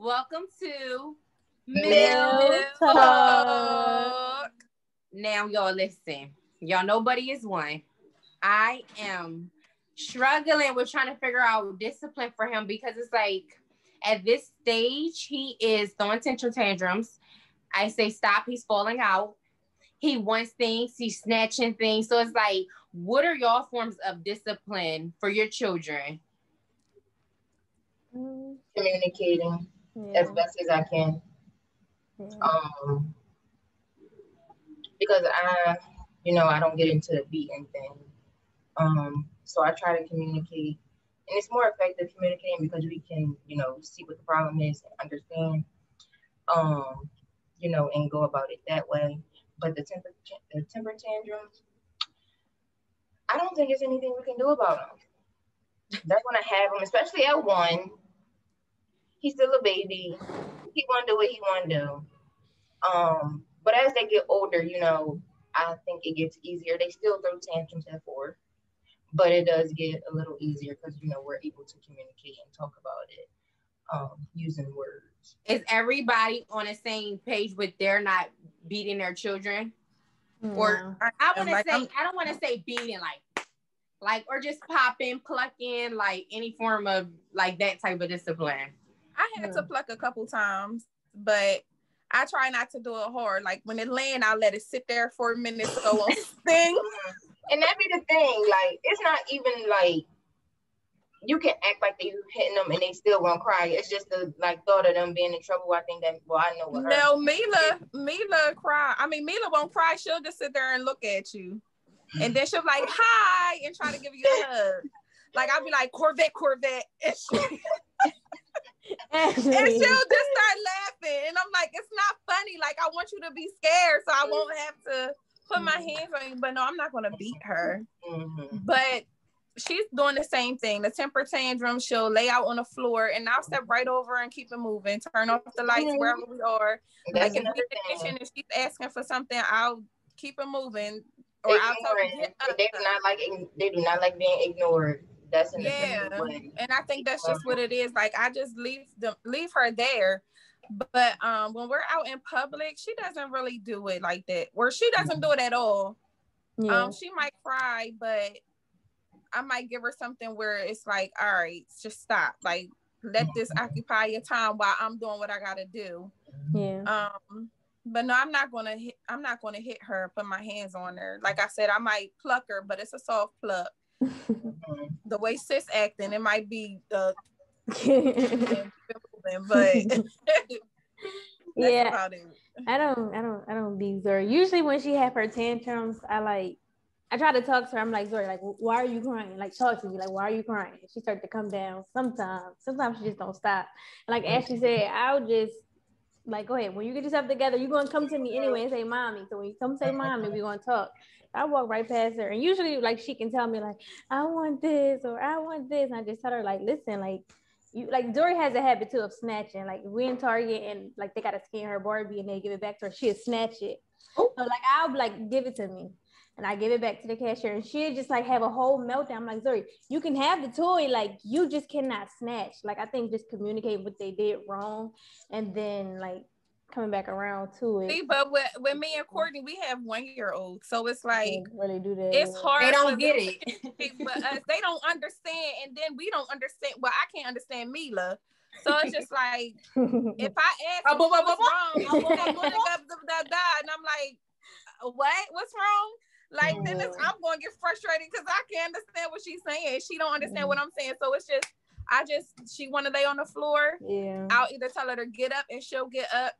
Welcome to Milf Talk. Now, y'all listen. Y'all know Buddy is one. I am struggling with trying to figure out discipline for him because it's like at this stage, he is throwing tantrums. I say stop, he's falling out. He wants things, he's snatching things. So it's like, what are y'all forms of discipline for your children? Communicating as best as I can. Because I don't get into the beating thing. So I try to communicate, and it's more effective communicating because we can, see what the problem is and understand, and go about it that way. But the temper tantrums, I don't think there's anything we can do about them. They're gonna have them, especially at one. He's still a baby. He want to do what he want to do. But as they get older, I think it gets easier. They still throw tantrums at 4, but it does get a little easier because we're able to communicate and talk about it using words. Is everybody on the same page with they're not beating their children? Or I don't want to say beating like or just popping, plucking, like any form of like that type of discipline. I had to pluck a couple times, but I try not to do it hard. Like when it land, I'll let it sit there for a minute so it won't sting. And that be the thing. Like, it's not even like you can act like they hitting them and they still gonna cry. It's just the thought of them being in trouble. I think that I know what her. No, Mila cry. I mean, Mila won't cry. She'll just sit there and look at you, and then she'll be like hi and try to give you a hug. Like I'll be like Corvette, and and she'll just start laughing, and I'm like, it's not funny. Like I want you to be scared, so I won't have to put my hands on you. But no, I'm not gonna beat her. But she's doing the same thing. The temper tantrum, she'll lay out on the floor, and I'll step right over and keep it moving. Turn off the lights wherever we are. That's like if we in the kitchen and she's asking for something, I'll keep it moving. Or I'll tell her, they do not like being ignored. That's in the way. And I think that's just what it is. Like I just leave her there. But when we're out in public, she doesn't really do it like that. Or she doesn't do it at all. She might cry, but I might give her something where it's like, all right, just stop. Like let this occupy your time while I'm doing what I gotta do. But no, I'm not gonna hit her, put my hands on her. Like I said, I might pluck her, but it's a soft pluck. The way sis acting, it might be but yeah, about it. I don't beat Zori. Usually when she have her tantrums, I try to talk to her. I'm like, Zori, like, why are you crying? Like, talk to me. Like, why are you crying? She starts to come down. Sometimes she just don't stop. And like Ashley said, I'll just like, go ahead. When you get yourself together, you're gonna come to me anyway and say mommy. So when you come say mommy, we're gonna talk. I walk right past her, and usually like she can tell me like, I want this or I want this, and I just tell her like, listen, like you like Dory has a habit too of snatching. Like we in Target and like they gotta scan her Barbie and they give it back to her, she'll snatch it. So like I'll be like, give it to me. And I give it back to the cashier, and she'll just like have a whole meltdown. I'm like, Zori, you can have the toy, like you just cannot snatch. Like I think just communicate what they did wrong, and then like coming back around to it. See, but with me and Courtney, we have 1-year-olds, so it's like they really do that. It's hard. They don't get it, but they don't understand, and then we don't understand. Well, I can't understand Mila. So it's just like if I ask what's wrong, and I'm like, what? What's wrong? Like then I'm going to get frustrated because I can't understand what she's saying. She don't understand what I'm saying. So it's just she want to lay on the floor. Yeah. I'll either tell her to get up and she'll get up.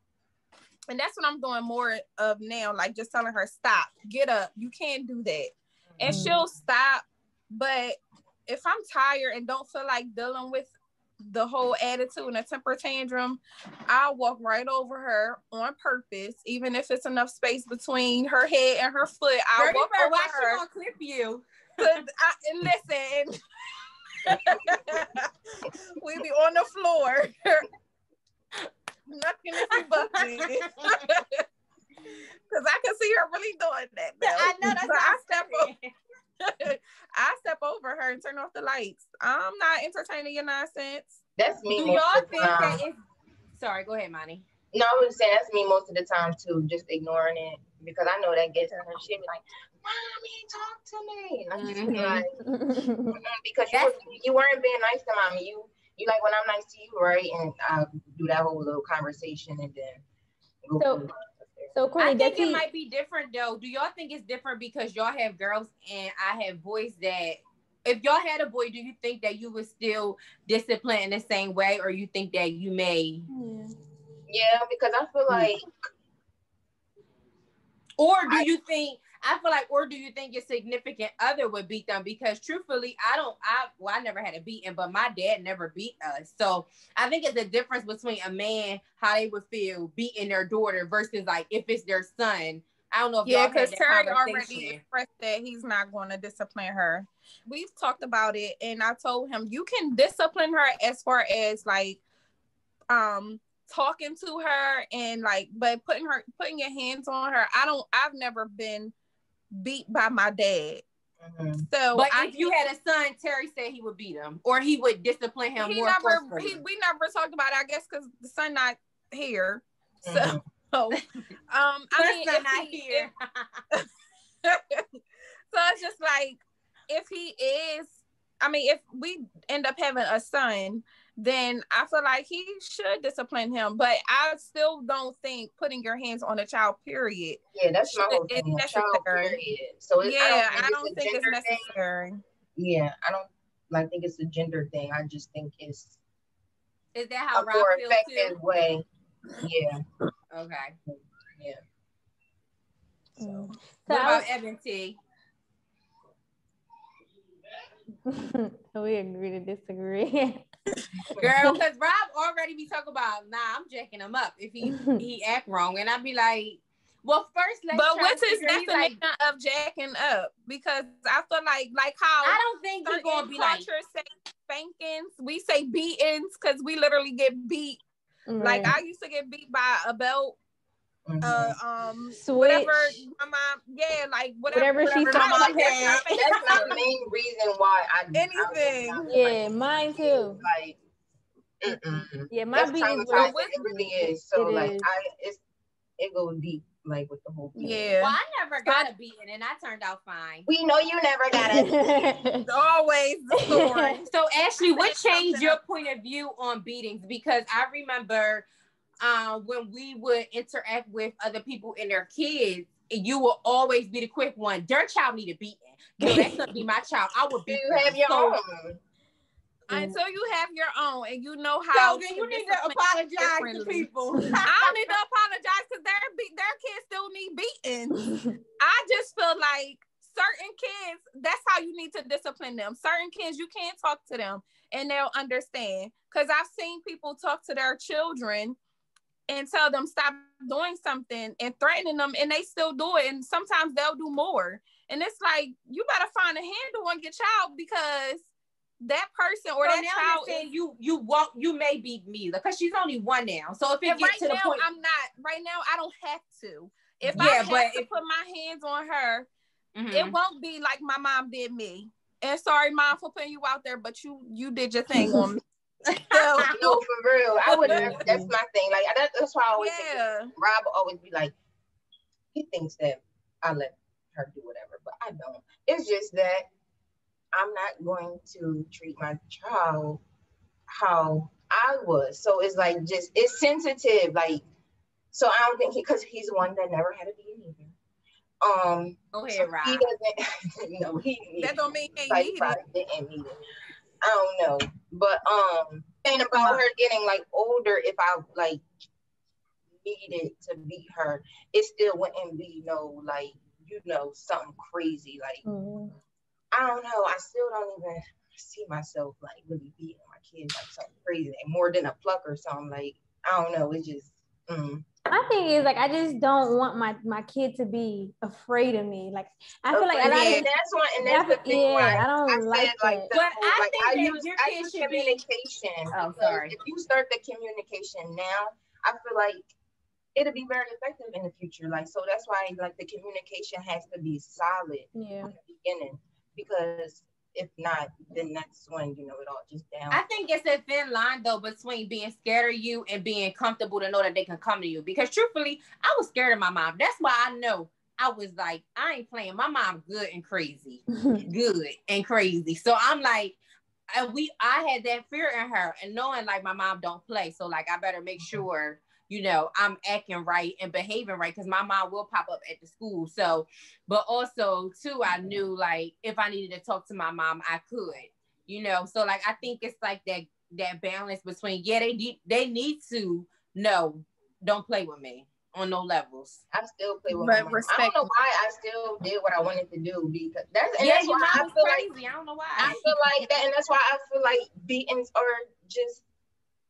And that's what I'm doing more of now. Like just telling her, stop, get up. You can't do that. And she'll stop. But if I'm tired and don't feel like dealing with the whole attitude and a temper tantrum, I'll walk right over her on purpose, even if it's enough space between her head and her foot. I'll walk over her. She gonna clip you. And listen, we be on the floor. Nothing if you busting. Because I can see her really doing that. Now. I know that's I step over her and turn off the lights. I'm not entertaining your nonsense. That's me. Do y'all think that it's Sorry, go ahead, Monty. No, I was saying that's me most of the time too, just ignoring it because I know that gets to her. She'll be like, "Mommy, talk to me." And I just be like, because you weren't being nice to mommy. You like when I'm nice to you, right? And I do that whole little conversation and then go. So Courtney, I think it might be different though. Do y'all think it's different because y'all have girls and I have boys that? If y'all had a boy, do you think that you would still discipline in the same way, or you think that you may? Yeah, because I feel like. Or do you think? I feel like, or do you think your significant other would beat them? Because truthfully, I never had a beating, but my dad never beat us. So I think it's a difference between a man, how they would feel beating their daughter versus like if it's their son. I don't know if y'all because had that Terry conversation. already expressed that he's not going to discipline her. We've talked about it, and I told him you can discipline her as far as like talking to her and like, but putting your hands on her. I've never been beat by my dad. So, but if you had a son, Terry said he would beat him or he would discipline him more forcefully. We never talked about it, I guess, because the son not here. So. I mean, so it's just like if he is, I mean, if we end up having a son, then I feel like he should discipline him. But I still don't think putting your hands on a child, period. Yeah, that's my whole thing. Child, period. So I don't think it's necessary. Thing. Yeah, I don't think it's a gender thing. I just think it's. Is that how a more effective too? Way? Yeah. Okay. Yeah. So what about Evan T? We agree to disagree. Girl, because Rob already be talking about, I'm jacking him up if he act wrong. And I'd be like, well, first let's But what's his definition of jacking up? Because I feel like how I don't think you're gonna be like say spankings, we say beatings because we literally get beat. Like I used to get beat by a belt. Whatever my mom, like whatever she said. That's not the main reason why anything. Mine too. Like, yeah, my beat is it really is. So like, it goes deep, like with the whole thing. Yeah. Well, I never got a beating, and I turned out fine. We know you never got it. Always the story. So Ashley, what changed your point of view on beatings? Because I remember. When we would interact with other people and their kids, you will always be the quick one. Their child need a beating. No, that's gonna be my child. I would beat you have your own. Until you have your own and you know how. So then you need to apologize to people. I don't need to apologize because their kids still need beating. I just feel like certain kids, that's how you need to discipline them. Certain kids, you can't talk to them and they'll understand. Because I've seen people talk to their children and tell them stop doing something and threatening them, and they still do it. And sometimes they'll do more. And it's like, you better find a handle on your child because that person or that child is you may beat me because she's only one now. So if it gets to the point, I'm not right now. I don't have to. If I have to put my hands on her, it won't be like my mom did me. And sorry, mom, for putting you out there, but you did your thing on me. No, for real. I would never. That's my thing. Like that's why I always think Rob will always be like, he thinks that I let her do whatever, but I don't. It's just that I'm not going to treat my child how I was. So it's like it's sensitive. Like, so I don't think because he's one that never had a beating either. Go ahead, Rob. He doesn't. No, that don't mean he didn't need it. I don't know, but saying about her getting like older, if I like needed to beat her, it still wouldn't be something crazy. Like I don't know, I still don't even see myself like really beating my kids like something crazy, like more than a pluck or something. Like I don't know, it's just. My thing is like I just don't want my kid to be afraid of me. Like I feel like a lot of that's the thing. I don't like that. But I think that your kids should communication. Oh, sorry. If you start the communication now, I feel like it'll be very effective in the future. Like so, that's why like the communication has to be solid from the beginning because if not, then that's when, you know, it all just down. I think it's a thin line though between being scared of you and being comfortable to know that they can come to you. Because truthfully, I was scared of my mom. That's why I know I was like, I ain't playing. My mom good and crazy. Good and crazy. So I'm like, I had that fear in her, and knowing like my mom don't play. So like I better make sure, you know, I'm acting right and behaving right, because my mom will pop up at the school. So, but also too, I knew like if I needed to talk to my mom, I could, you know. So like I think it's like that balance between, yeah, they need to know, don't play with me on no levels. I still play with my mom. I don't know why I still did what I wanted to do, because that's why I feel crazy. Like I don't know why. I feel like that, and that's why I feel like beatings are just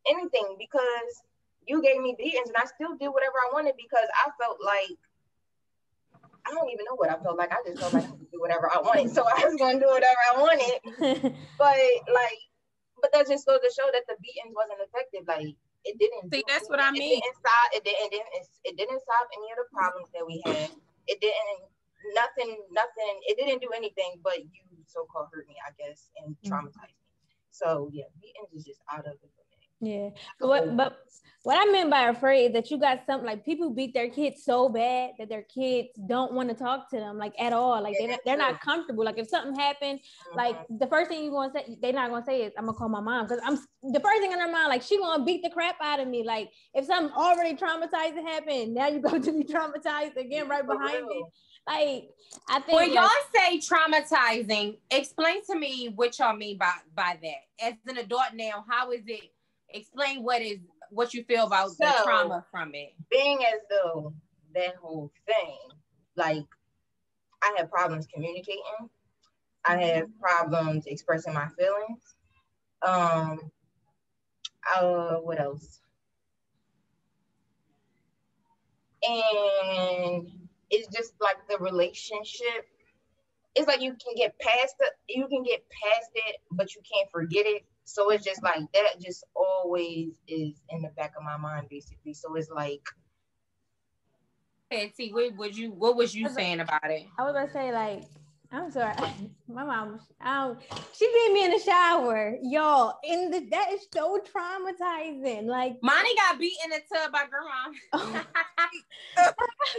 anything, because you gave me beatings and I still did whatever I wanted, because I felt like, I don't even know what I felt like. I just felt like I could do whatever I wanted, so I was gonna do whatever I wanted. But that just goes to show that the beatings wasn't effective. Like, it didn't. See, that's what I mean. It didn't solve any of the problems that we had. It didn't. Nothing. It didn't do anything but you so-called hurt me, I guess, and traumatized me. So yeah, beatings is just out of it for me. Yeah, but what I meant by afraid is that you got something like people beat their kids so bad that their kids don't want to talk to them like at all. Like they're not comfortable. Like if something happened, like the first thing you're gonna say, they're not gonna say is, "I'm gonna call my mom," because I'm the first thing in their mind, like she gonna beat the crap out of me. Like if something already traumatizing happened, now you go to be traumatized again right behind it. Like I think when y'all say traumatizing, explain to me what y'all mean by that. As an adult now, how is it? Explain what you feel about the trauma from it. Being as though that whole thing, like I have problems communicating. I have problems expressing my feelings. What else? And it's just like the relationship. It's like you can get past it, but you can't forget it. So it's just like that just always is in the back of my mind, basically. So it's like, hey T, what was you saying about it? I was about to say, like, I'm sorry, my mom, she beat me in the shower, y'all. That is so traumatizing. Like, Monty got beat in the tub by grandma.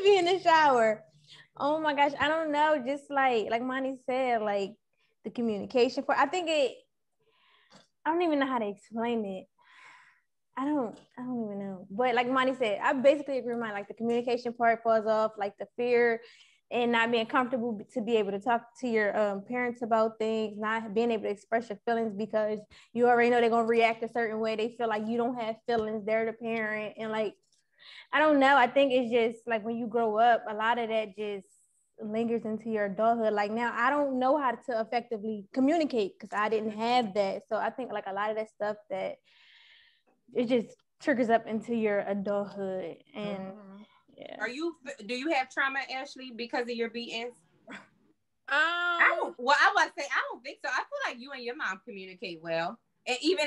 Be in the shower. Oh my gosh, I don't know. Just like Monty said, like the communication part. I don't even know how to explain it. I don't even know. But like Monty said, I basically agree with mine. Like the communication part falls off, like the fear and not being comfortable to be able to talk to your parents about things, not being able to express your feelings because you already know they're gonna react a certain way. They feel like you don't have feelings, they're the parent, and like I don't know. I think it's just like when you grow up, a lot of that just lingers into your adulthood. Like now, I don't know how to effectively communicate because I didn't have that. So I think like a lot of that stuff that it just triggers up into your adulthood. And yeah. Do you have trauma, Ashley, because of your beatings? I was say I don't think so. I feel like you and your mom communicate well. And even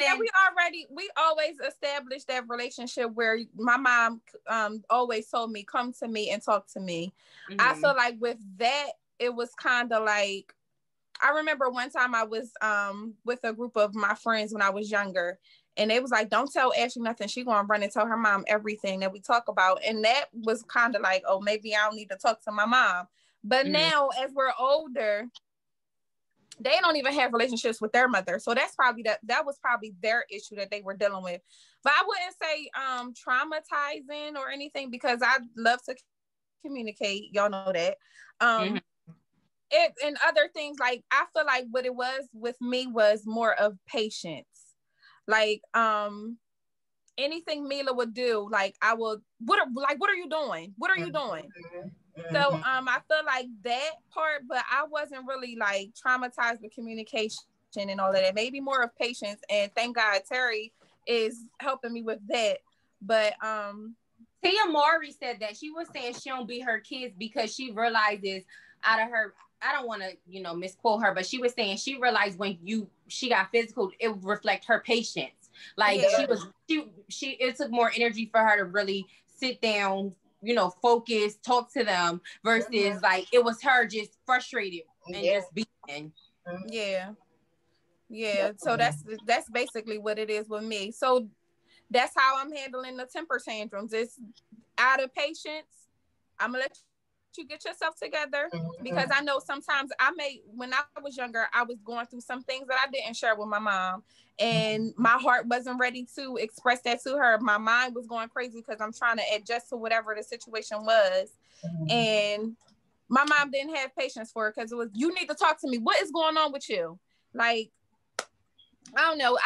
we always established that relationship where my mom always told me, come to me and talk to me. Mm-hmm. I feel like with that, it was kind of like, I remember one time I was with a group of my friends when I was younger, and they was like, don't tell Ashley nothing. She gonna run and tell her mom everything that we talk about. And that was kind of like, oh, maybe I don't need to talk to my mom. But now as we're older, they don't even have relationships with their mother. So that's probably that was probably their issue that they were dealing with. But I wouldn't say traumatizing or anything, because I love to communicate. Y'all know that. It and other things, like I feel like what it was with me was more of patience. Like anything Mila would do, like I would, what are you doing? What are you doing? So I feel like that part, but I wasn't really like traumatized with communication and all of that. Maybe more of patience, and thank God Terry is helping me with that. But Tia Maury said that she was saying she don't beat her kids because she realizes out of her, I don't want to misquote her, but she was saying she realized when she got physical, it would reflect her patience. Like it took more energy for her to really sit down, focus, talk to them versus like it was her just frustrated and just beating. Yeah. Yeah, so that's basically what it is with me. So that's how I'm handling the temper tantrums. It's out of patience. I'm gonna let you get yourself together, because I know sometimes when I was younger, I was going through some things that I didn't share with my mom, and my heart wasn't ready to express that to her. My mind was going crazy because I'm trying to adjust to whatever the situation was, and my mom didn't have patience for it, because it was, you need to talk to me. What is going on with you? Like, I don't know.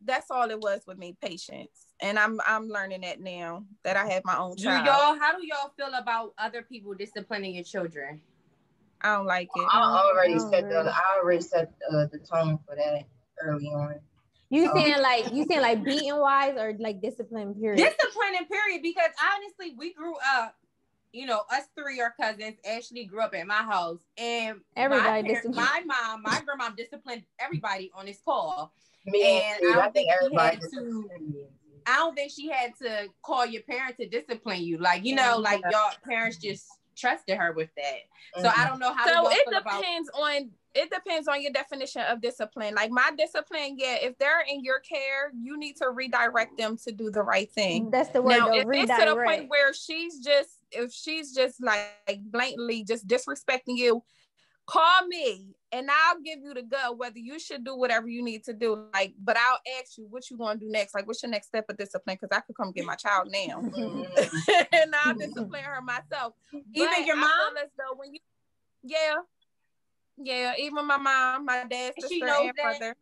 That's all it was with me, patience. And I'm learning that now that I have my own child. How do y'all feel about other people disciplining your children? I don't like it. I already set the tone for that early on. You saying like beating wise or like discipline period? Disciplining period, because honestly, we grew up, you know, us three are cousins. Ashley grew up at my house, and my grandma disciplined everybody on this call. I don't think she had to call your parent to discipline you. Like, you know, like y'all parents just trusted her with that. So I don't know how. So it depends on your definition of discipline. Like my discipline, if they're in your care, you need to redirect them to do the right thing. That's the word. Now, if it's to the point where she's just like blatantly just disrespecting you, call me and I'll give you the go whether you should do whatever you need to do. Like, but I'll ask you what you gonna do next. Like, what's your next step of discipline? Because I could come get my child now, and I'll discipline her myself. Even your mom? As though when you, even my mom, my dad, sister, and brother.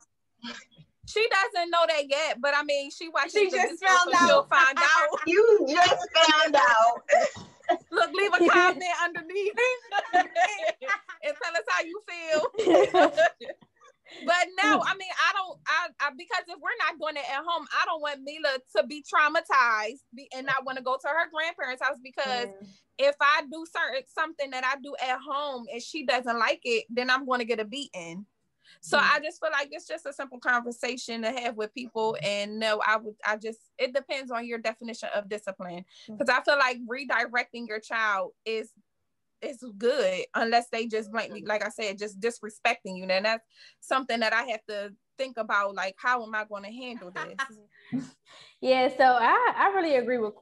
She doesn't know that yet, but I mean, she watches. She just found out. She'll find out. You just found out. Look, leave a comment underneath and tell us how you feel. But no, I mean, I because if we're not doing it at home, I don't want Mila to be traumatized and not want to go to her grandparents' house, because if I do something that I do at home and she doesn't like it, then I'm going to get a beating. So I just feel like it's just a simple conversation to have with people. And no, it depends on your definition of discipline. Because I feel like redirecting your child is good, unless they just blatantly, like I said, just disrespecting you. And that's something that I have to think about, like, how am I going to handle this? Yeah, so I really agree with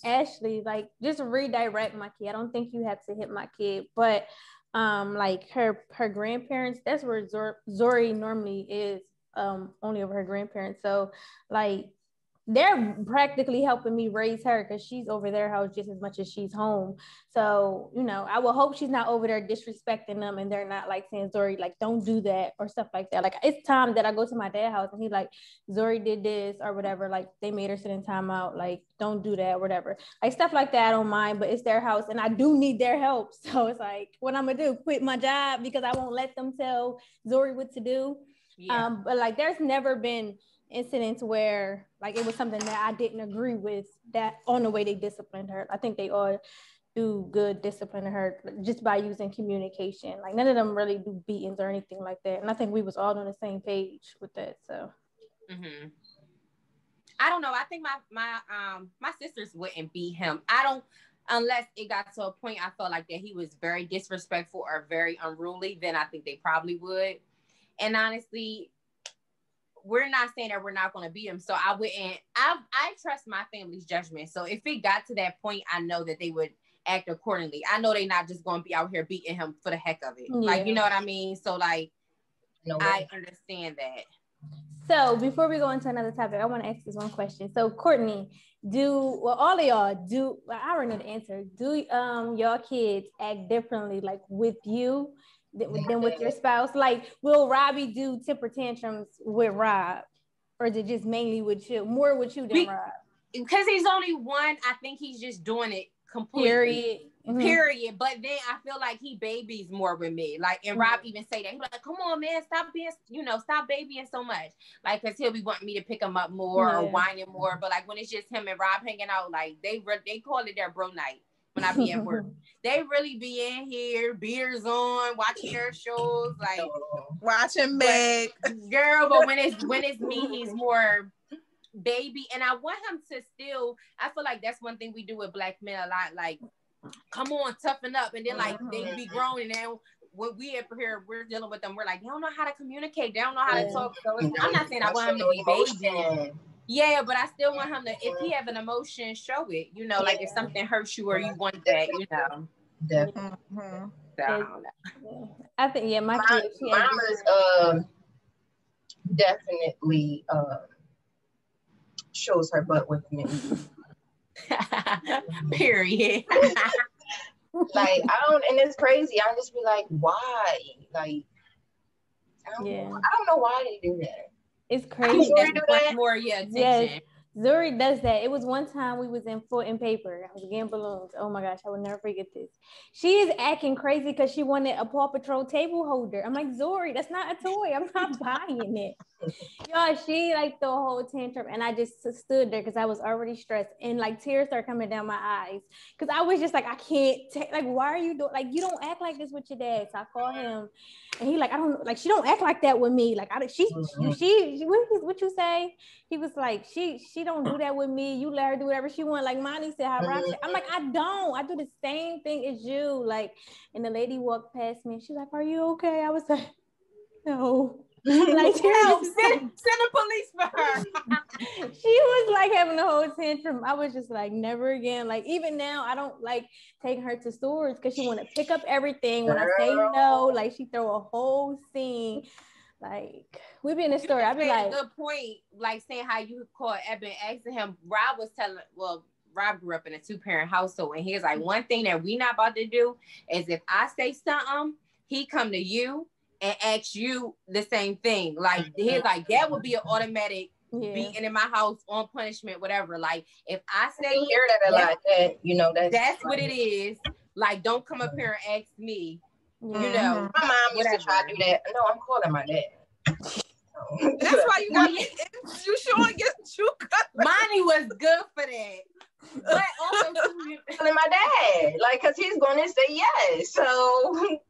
Ashley. Like, just redirect my kid. I don't think you have to hit my kid, but like her grandparents, that's where Zori normally is, only over her grandparents. So like they're practically helping me raise her, because she's over their house just as much as she's home. So, you know, I will hope she's not over there disrespecting them, and they're not like saying, Zori, like, don't do that or stuff like that. Like, it's time that I go to my dad's house and he's like, Zori did this or whatever. Like, they made her sit in timeout. Like, don't do that, whatever. Like, stuff like that, I don't mind, but it's their house and I do need their help. So it's like, what I'm gonna do, quit my job because I won't let them tell Zori what to do. Yeah. But like, there's never been incidents where like it was something that I didn't agree with that on the way they disciplined her. I think they all do good disciplining her just by using communication. Like, none of them really do beatings or anything like that. And I think we was all on the same page with that. So I don't know. I think my sisters wouldn't beat him. Unless it got to a point I felt like that he was very disrespectful or very unruly, then I think they probably would. And honestly, we're not saying that we're not going to beat him. So I wouldn't, I trust my family's judgment. So if it got to that point, I know that they would act accordingly. I know they're not just going to be out here beating him for the heck of it. Yeah. Like, you know what I mean? So like, I understand that. So before we go into another topic, I want to ask this one question. So Courtney, all of y'all I already know the answer. Do your kids act differently, like with you than with your spouse? Like, will Robbie do temper tantrums with Rob, or is it just mainly with you, more with you than Rob? Because he's only one, I think he's just doing it completely. Period. But then I feel like he babies more with me. Like, and Rob even say that. He's like, come on, man, stop babying so much. Like, because he'll be wanting me to pick him up more or whining more. But like, when it's just him and Rob hanging out, like, they call it their bro night. When I be at work, they really be in here, beers on, watching their shows, like watching Meg. Girl, but when it's me, he's more baby. And I want him to still, I feel like that's one thing we do with black men a lot, like, come on, toughen up. And then like they be grown and then when we up here, we're dealing with them. We're like, they don't know how to communicate. They don't know how to talk. So I'm not saying I want him to be baby. Yeah, but I still want him to, if he have an emotion, show it. You know, like if something hurts you or you want that, you know. Definitely. So, I don't know. I think my kids. Mama's definitely shows her butt with me. Period. Like I don't, and it's crazy. I just be like, why? Like, I don't know why they do that. It's crazy. That's more attention. Yes. Zuri does that. It was one time we was in Foot and Paper. I was getting balloons. Oh my gosh, I will never forget this. She is acting crazy because she wanted a Paw Patrol table holder. I'm like, Zuri, that's not a toy. I'm not buying it. Y'all, she like the whole tantrum, and I just stood there because I was already stressed, and like tears started coming down my eyes because I was just like, I can't take. Like, why are you doing? Like, you don't act like this with your dad. So I called him, and he like, I don't like. She don't act like that with me. Like, she what you say? He was like, she don't do that with me. You let her do whatever she want. Like Monty said, how Rock said. I'm like, I don't. I do the same thing as you. Like, and the lady walked past me, and she's like, are you okay? I was like, no. Like, send the police for her. She was like having a whole tantrum. I was just like, never again. Like, even now, I don't like taking her to stores because she want to pick up everything. When I say no, like she throw a whole scene. Like, we be in the store. I'd be like, a good point, like saying how you called Eben, asking him. Rob was telling, Rob grew up in a 2-parent household, and he was like, one thing that we not about to do is if I say something, he come to you and ask you the same thing. Like, he's like, that would be an automatic beating in my house on punishment, whatever. Like, if I say you hear that a lot, that you know that's what it is. Like, don't come up here and ask me. You know, my mom used to try to do that. No, I'm calling my dad. That's why you got me. You showing you cut. Monty was good for that. But also calling my dad, like, cause he's going to say yes. So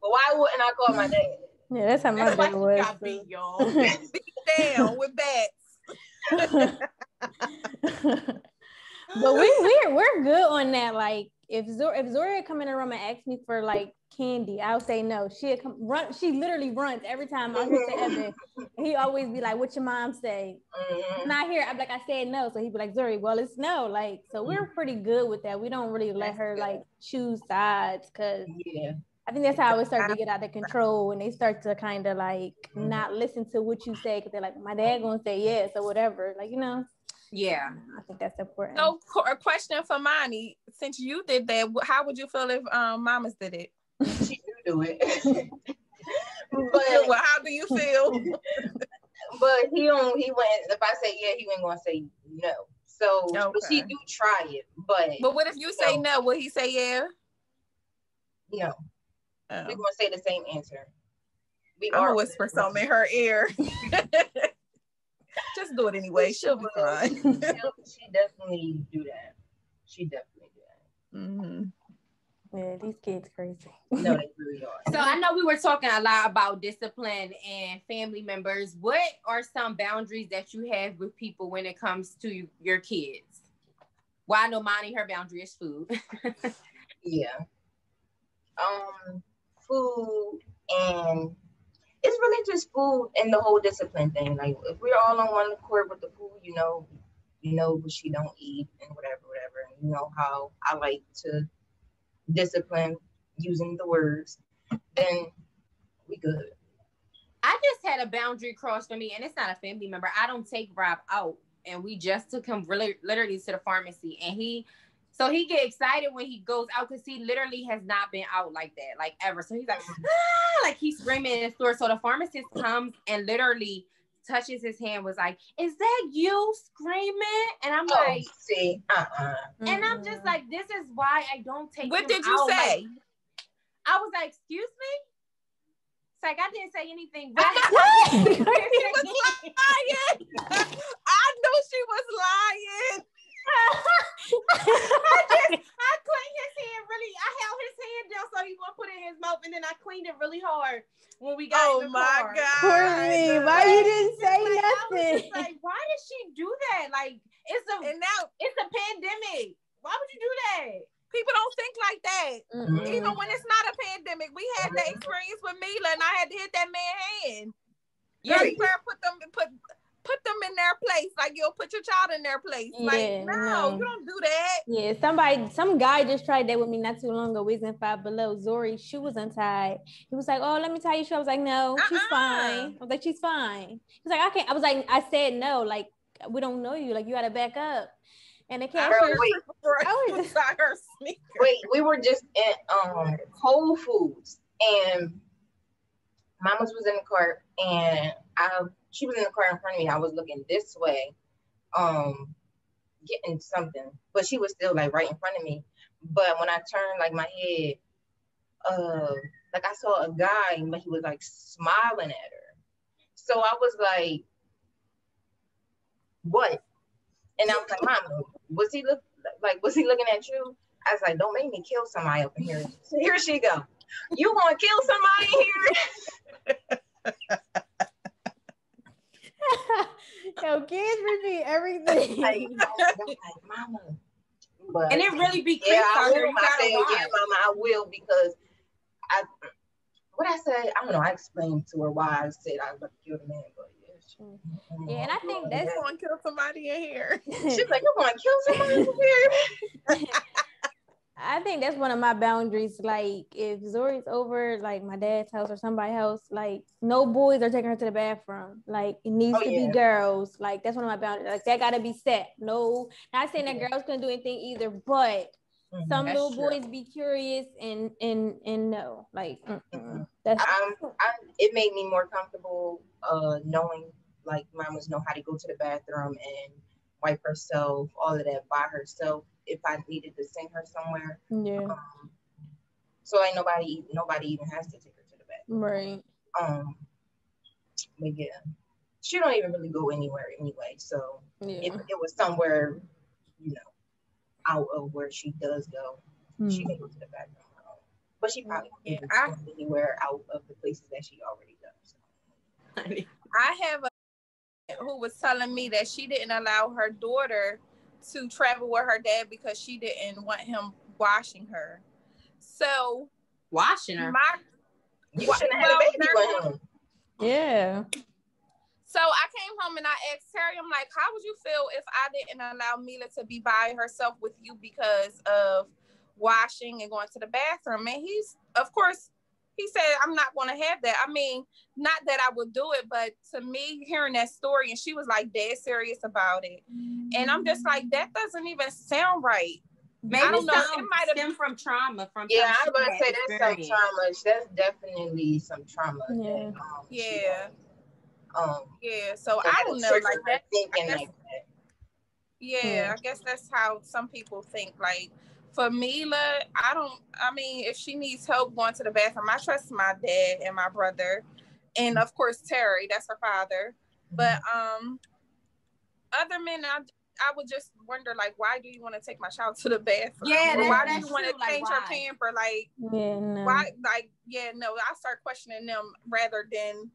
why wouldn't I call my dad? Yeah, that's how my dad was. Got beat, y'all. Beat down with bats. But we're good on that. Like, if Zora come in the room and ask me for like candy, I'll say no. She'll come run. She literally runs every time I hear Evan. He always be like, "What your mom say?" And I hear, I'm like, I said no. So he'd be like, Zuri, well, it's no. Like, so we're pretty good with that. We don't really let her like choose sides because I think that's how it started to get out of control when they start to kind of like not listen to what you say because they're like, my dad gonna say yes or whatever. Like, you know. Yeah, I think that's important. So, a question for Monty: since you did that, how would you feel if Mamas did it? She do it. But well, how do you feel? But he went. If I say yeah, he ain't gonna say no. So but she do try it. But what if you say no? Will he say yeah? No. We're gonna say the same answer. I'm gonna whisper something in her ear. Just do it anyway. She'll be fine. She definitely do that. She definitely do that. Mm-hmm. Yeah, these kids crazy. No, they really are. So I know we were talking a lot about discipline and family members. What are some boundaries that you have with people when it comes to your kids? Well, I know Monty, her boundary is food. Yeah. Food, and it's really just food and the whole discipline thing. Like, if we're all on one accord with the food, you know what she don't eat and whatever. And you know how I like to discipline using the words, then we good. I just had a boundary crossed for me, and it's not a family member. I don't take Rob out, and we just took him literally to the pharmacy, and he get excited when he goes out because he literally has not been out like that, like ever. So he's like, like he's screaming in the store. So the pharmacist comes and literally touches his hand, was like, "Is that you screaming?" And I'm like, "See, And I'm just like, this is why I don't take. What did you say? Like, I was like, "Excuse me." It's like I didn't say anything. He was lying. I knew she was lying. I cleaned his hand really. I held his hand down so he won't put it in his mouth, and then I cleaned it really hard when we got in the car. God! Poor me. Why you didn't say nothing? I was just like, why did she do that? Like, it's a pandemic. Why would you do that? People don't think like that. Mm-mm. Even when it's not a pandemic. We had that experience with Mila, and I had to hit that man's hand. Yeah. Girl, you better put them in their place. Like, you'll put your child in their place. Yeah, like, no, you don't do that. Yeah, some guy just tried that with me not too long ago. We was in Five Below. Zori's shoe was untied. He was like, "Oh, let me tie your shoe." I was like, "No, she's fine." I was like, "She's fine." He's like, "I can't." I was like, "I said no. Like, we don't know you. Like, you gotta back up." And the cashier, wait, we were just at Whole Foods, and Mama's was in the cart, and she was in the cart in front of me. I was looking this way, getting something, but she was still like right in front of me. But when I turned like my head, like I saw a guy, but he was like smiling at her. So I was like, "What?" And I was like, "Mama, was he looking at you?" I was like, "Don't make me kill somebody up in here." So here she go. You gonna kill somebody here? Yo, kids repeat everything. Like, Mama. But, and it really be creepy. I will. I said, yeah, Mama, I will, because what I said, I don't know. I explained to her why I said I was about to kill the man, but yeah, and I think that's going to kill somebody in here. She's like, "You're going to kill somebody in here." I think that's one of my boundaries. Like, if Zori's over, like my dad's house or somebody's house, like no boys are taking her to the bathroom. Like, it needs to be girls. Like, that's one of my boundaries. Like, that gotta be set. No, not saying that girls couldn't do anything either, but some little boys be curious and no, like that's. It made me more comfortable knowing like Mamas know how to go to the bathroom and wipe herself, all of that by herself. If I needed to send her somewhere, so ain't nobody even has to take her to the bathroom, right? But yeah, she don't even really go anywhere anyway. So if it was somewhere, out of where she does go, she can go to the bathroom. But she probably can't go anywhere out of the places that she already does. So. I have a who was telling me that she didn't allow her daughter to travel with her dad because she didn't want him washing her. So washing her? You shouldn't have had a baby with him. Yeah. So I came home and I asked Terry, I'm like, how would you feel if I didn't allow Mila to be by herself with you because of washing and going to the bathroom? And he said, I'm not going to have that. I mean, not that I would do it, but to me, hearing that story, and she was like dead serious about it. And I'm just like, that doesn't even sound right. Maybe I don't know. It might have been from trauma. I was about to say that's some trauma. That's definitely some trauma. Yeah. So I don't know, like that. Thinking like that. Yeah, I guess that's how some people think. Like for Mila, if she needs help going to the bathroom, I trust my dad and my brother, and of course Terry, that's her father. But other men, I would just wonder, like, why do you want to take my child to the bathroom? Yeah, why do you want to change her pamper? Like, why? Like, I start questioning them rather than,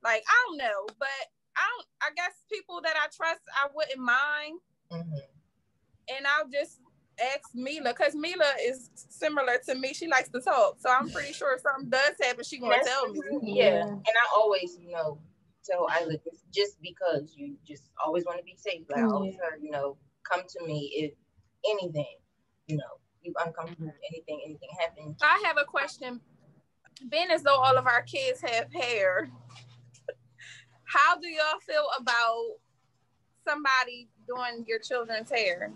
like, I don't know. But I guess people that I trust, I wouldn't mind. And I'll just ask Mila, because Mila is similar to me. She likes to talk. So I'm pretty sure if something does happen, she's going to tell me. Yeah. And I always, tell Isla, just because you just always want to be safe. Like I always heard, come to me if anything, you uncomfortable, anything happens. I have a question. Being as though all of our kids have hair, how do y'all feel about somebody doing your children's hair?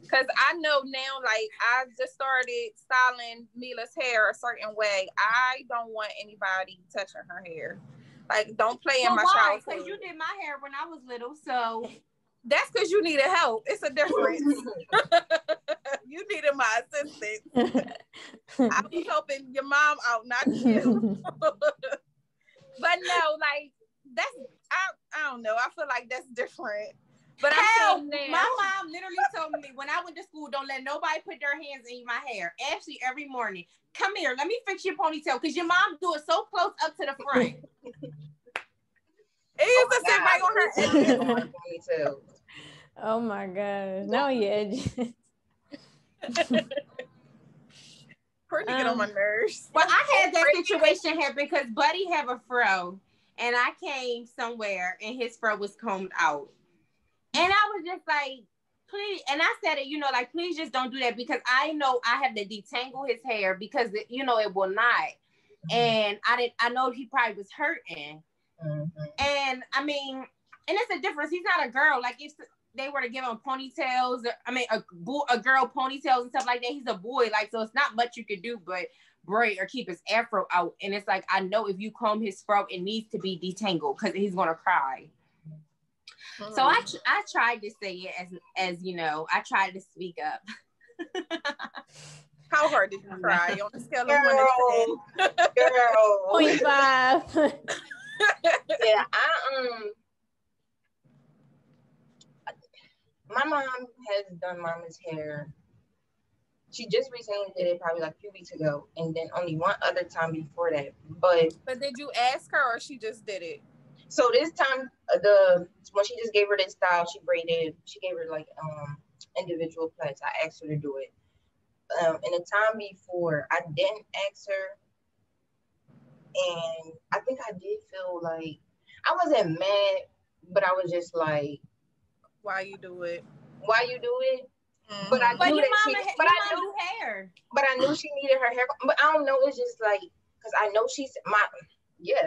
Because I know now, like, I just started styling Mila's hair a certain way. I don't want anybody touching her hair. Like, don't play in my child's hair. Because you did my hair when I was little, so. That's because you needed help. It's a difference. You needed my assistance. I was helping your mom out, not you. But no, like, that's, I don't know. I feel like that's different. But hell, my mom literally told me when I went to school, don't let nobody put their hands in my hair. Actually, every morning, come here, let me fix your ponytail, because your mom do it so close up to the front. It used to sit right on her Oh my gosh. No, yeah. Pretty get on my nerves. Well, I had that situation happen because Buddy have a fro, and I came somewhere and his fro was combed out, and I was just like, please. And I said it, like, please just don't do that because I know I have to detangle his hair because it will not. And I know he probably was hurting. And I mean, and it's a difference. He's not a girl. Like if they were to give him ponytails, a girl ponytails and stuff like that, he's a boy. Like, so it's not much you could do but braid or keep his afro out. And it's like, I know if you comb his fro, it needs to be detangled because he's gonna cry. So I tried to say it as I tried to speak up. How hard did you cry on a scale of 1 to 10? Girl. 0.5. Yeah, my mom has done Mama's hair. She just recently did it probably like a few weeks ago, and then only one other time before that. But did you ask her or she just did it? So this time, when she just gave her this style, she braided. She gave her like individual plaits. I asked her to do it. And the time before, I didn't ask her, and I think I did feel like I wasn't mad, but I was just like, "Why you do it? Why you do it?" Mm-hmm. But I knew that she. But I knew hair. But I knew she needed her hair. But I don't know. It's just like because I know she's my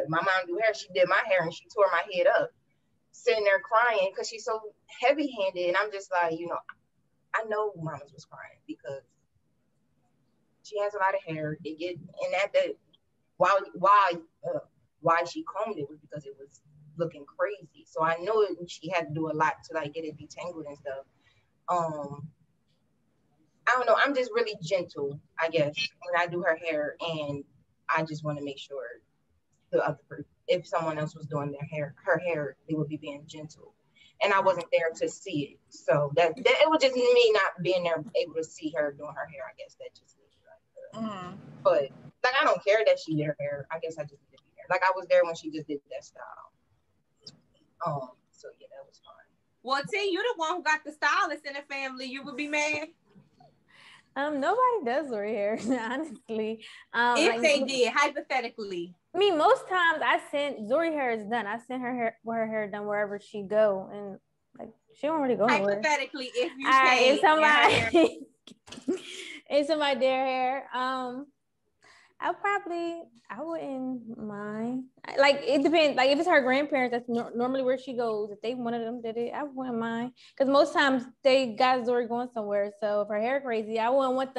mom do hair. She did my hair and she tore my head up, sitting there crying because she's so heavy-handed, and I'm just like, I know Mama's was crying because she has a lot of hair. They get and that why she combed it was because it was looking crazy. So I know she had to do a lot to like get it detangled and stuff. I don't know. I'm just really gentle, I guess, when I do her hair, and I just want to make sure the other person, if someone else was doing her hair, they would be being gentle. And I wasn't there to see it, so that it was just me not being there, able to see her doing her hair. I guess that just made me like, But like I don't care that she did her hair. I guess I just need to be there. Like I was there when she just did that style. So yeah, that was fine. Well, T, you the one who got the stylist in the family. You would be mad. Nobody does her hair, honestly. If they did, hypothetically. I mean, most times Zori hair is done. I send her hair with her hair done wherever she go, and like she don't really go nowhere. Hypothetically, if you if somebody did her hair, I wouldn't mind. Like it depends. Like if it's her grandparents, that's normally where she goes. If one of them did it, I wouldn't mind. Because most times they got Zori going somewhere. So if her hair crazy, I wouldn't want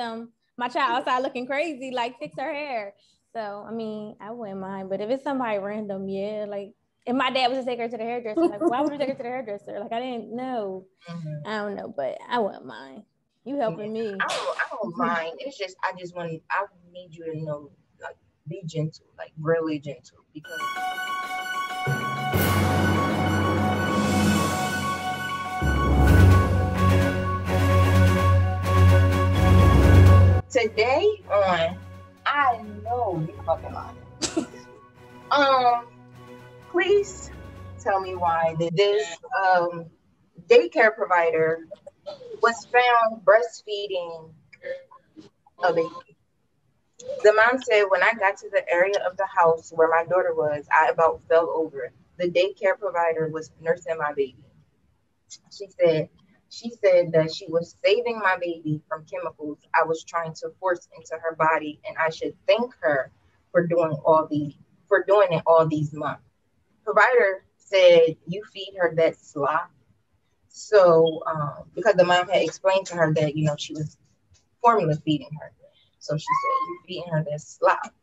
my child outside looking crazy. Like fix her hair. So I mean, I wouldn't mind. But if it's somebody random, yeah. Like if my dad was to take her to the hairdresser, like why would you take her to the hairdresser? Like I didn't know. I don't know, but I wouldn't mind. You helping me? I don't mind. It's just I need you to know, like, be gentle, like really gentle, because today on I know you fucking lying. Please tell me why this daycare provider was found breastfeeding a baby. The mom said, when I got to the area of the house where my daughter was, I about fell over. The daycare provider was nursing my baby. She said that she was saving my baby from chemicals I was trying to force into her body, and I should thank her for doing it all these months. Provider said, you feed her that slop. So, because the mom had explained to her that, she was formula feeding her. So she said, you feeding her that slop.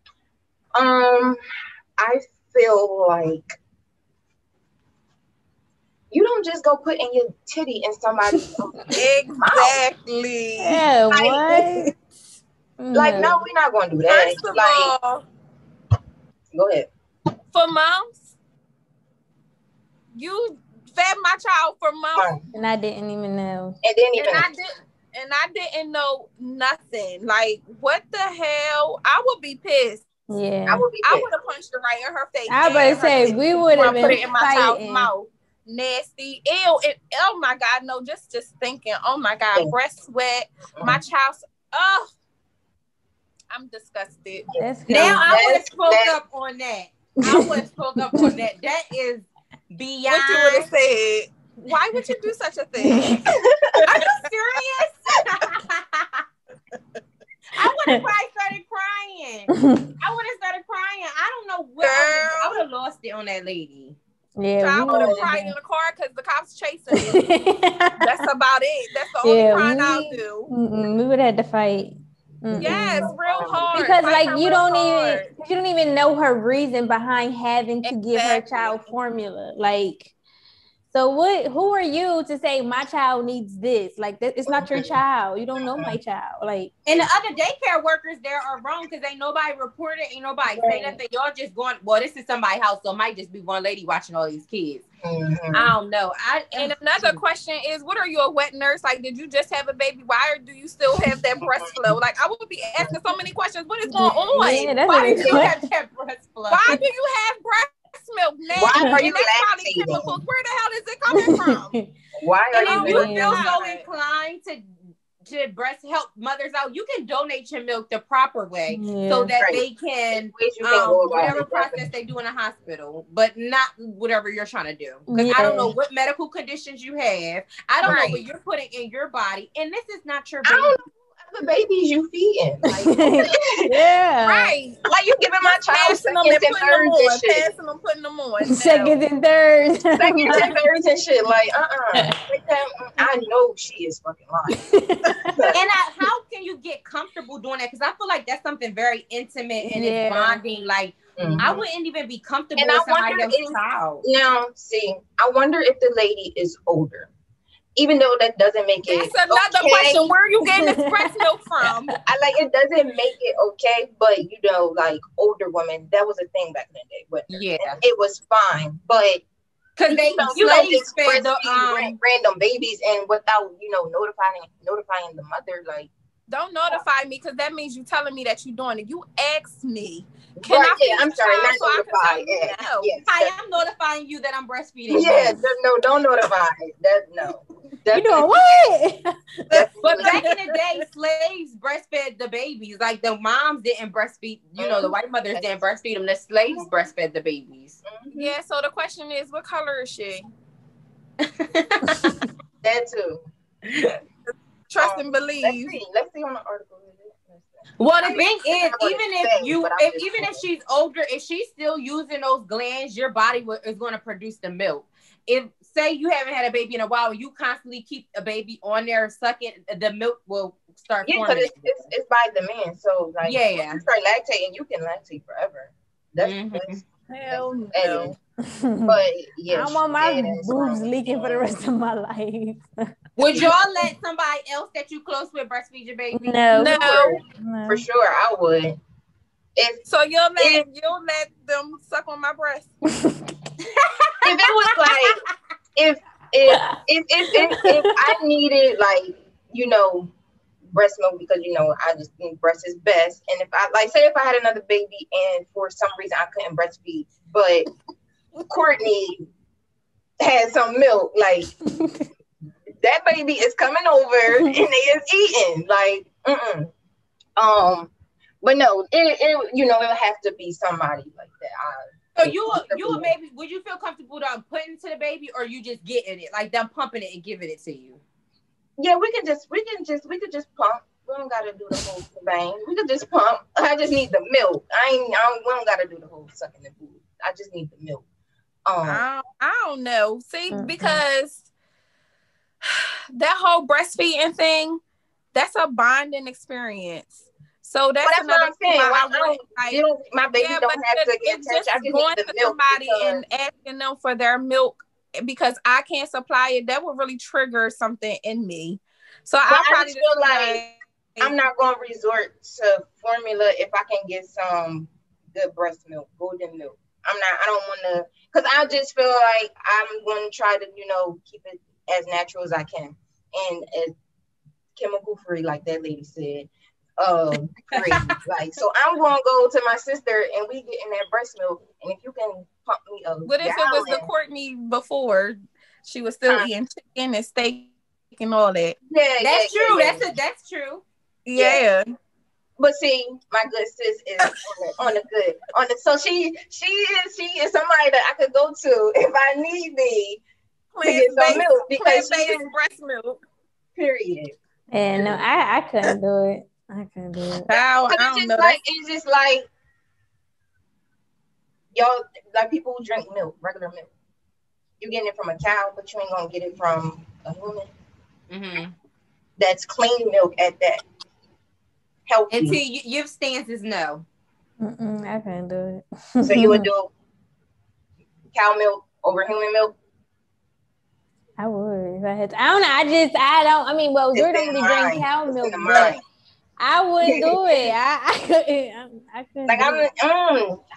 I feel like you don't just go put in your titty in somebody's exactly. Yeah, what? No, we're not going to do that. First of all, go ahead. For months, you fed my child for months, and I didn't even know. And I didn't know nothing. Like, what the hell? I would be pissed. Yeah, I would have punched her right in her face. I was about to say we would have been put it in my child's fighting. mouth. Nasty, ew, and oh my God, no, just thinking, oh my God, breast sweat, my child's, I'm disgusted. Now I would have spoke up on that. I would have spoke up on that. That is beyond. What you would have said? Why would you do such a thing? Are you serious? I would have probably started crying. I would have started crying. I don't know what I would have lost it on that lady. Yeah, so I would have cried in the car because the cops chasing me. That's about it. That's the only crying I'll do. We would have had to fight. Yes, real hard. Because like you don't even know her reason behind having to give her child formula. Like, so who are you to say my child needs this? Like, it's not your child. You don't know my child. Like, and the other daycare workers there are wrong because ain't nobody reported, ain't nobody say nothing. Y'all just going, well, this is somebody's house, so it might just be one lady watching all these kids. I don't know. And another question is, what are you, a wet nurse? Like, did you just have a baby? Why do you still have that breast flow? Like, I would be asking so many questions. What is going on? Yeah, why do you have that breast flow? Why do you have breast milk now? Why are you lactating? Chemicals. Where the hell is it coming from? Why are you feel so inclined to breast help mothers out, you can donate your milk the proper way so that they can whatever process they do in a hospital, but not whatever you're trying to do. Because I don't know what medical conditions you have. I don't know what you're putting in your body, and this is not your baby. The babies you feeding, like, right? Like you giving my child seconds and thirds and shit. Passing them, putting them on. Seconds and thirds. Seconds and thirds and shit. Like, I know she is fucking lying. And how can you get comfortable doing that? Because I feel like that's something very intimate and it's bonding. Like, I wouldn't even be comfortable with somebody else's child. Now, see, I wonder if the lady is older. Even though that doesn't make it. That's another question. Where are you getting this breast milk from? It doesn't make it okay, but like older women, that was a thing back in the day. But it was fine. But because they just fed the random babies and without notifying the mother, like. Don't notify me because that means you telling me that you're doing it. You asked me. I'm sorry, not notify. Yes, hi, I'm notifying you that I'm breastfeeding. Yeah, no, don't notify. No. You doing what? But back in the day, slaves breastfed the babies. Like the moms didn't breastfeed. The white mothers didn't breastfeed them. The slaves breastfed the babies. Yeah. So the question is, what color is she? That too. Trust and believe. Let's see on the article. Well, the thing is, even if she's older, if she's still using those glands, your body is going to produce the milk. If say you haven't had a baby in a while, you constantly keep a baby on there sucking, the milk will start forming. Yeah, because it's by demand. So like, when you start lactating, you can lactate forever. That's hell no. But yeah, I don't want my boobs leaking for the rest of my life. Would y'all let somebody else that you close with breastfeed your baby? No. For sure, I would. So you'll let them suck on my breast? If it was like, if I needed breast milk because I just think breast is best, and if I had another baby and for some reason I couldn't breastfeed, but Courtney had some milk, like that baby is coming over and they is eating, like but no, it'll have to be somebody like that. So you would maybe, would you feel comfortable putting it to the baby, or you just getting it, like them pumping it and giving it to you? Yeah, we could just pump. We don't gotta do the whole thing. We could just pump. I just need the milk. We don't gotta do the whole sucking the boob. I just need the milk. I don't know. See, because that whole breastfeeding thing, that's a bonding experience. So that's what I'm saying. My baby don't have to get touched. I just going need the to milk somebody and asking them for their milk because I can't supply it, that would really trigger something in me. So I probably just feel like I'm not going to resort to formula if I can get some good breast milk, golden milk. I don't want to, because I just feel like I'm going to try to, keep it as natural as I can and as chemical free, like that lady said. Free. Like, so I'm going to go to my sister and we get in that breast milk, and if you can pump me up. What if it was the Courtney before she was still eating chicken and steak and all that? Yeah, that's true. Yeah. That's true. Yeah. But see, my good sis is so she is somebody that I could go to if I need be to get some milk because she is breast milk. Period. And no, I couldn't do it. I couldn't do it. It's just like y'all, like people who drink milk, regular milk. You're getting it from a cow, but you ain't gonna get it from a human. Mm-hmm. That's clean milk at that. Healthy. And see, your stance is no. I couldn't do it. So you would do cow milk over human milk? I would if I had to. I don't know. I mean, well, Zora don't really drink cow milk, but I wouldn't do it. I couldn't. Like I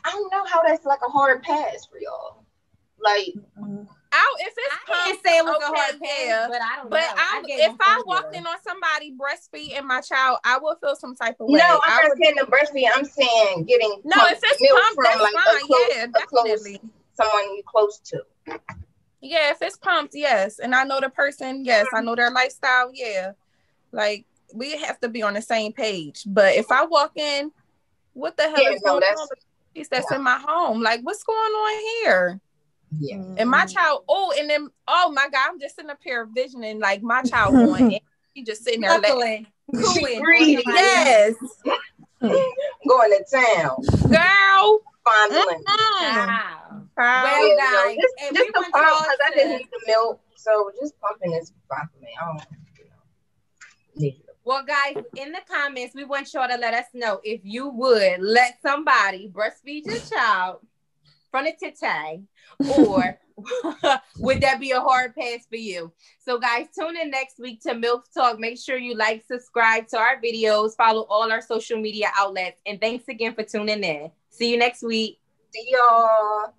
don't know how that's like a hard pass for y'all. Like, if it's I can't say it was a hard pass, but I don't know. If I walked in on somebody breastfeeding my child, I would feel some type of way. No, I'm not saying the breastfeed. I'm saying getting if it's milk pumped, from that's like fine. Definitely. Someone you close to. Yeah, if it's pumped, yes, and I know the person, yes, I know their lifestyle, yeah. Like we have to be on the same page. But if I walk in, what the hell is going on? That's in my home. Like, what's going on here? Yeah. And my child, and then, oh my God, I'm just sitting up here visioning like my child going in. He just sitting there cooling. Greedy. Yes. Going to town. Girl. Fondling. Well, guys, just the pump, because I didn't need the milk. So just pumping is fine for me. I don't need it. Well, guys, in the comments, we want y'all to let us know if you would let somebody breastfeed your child from the tete, or would that be a hard pass for you? So, guys, tune in next week to Milf Talk. Make sure you like, subscribe to our videos, follow all our social media outlets, and thanks again for tuning in. See you next week. See y'all.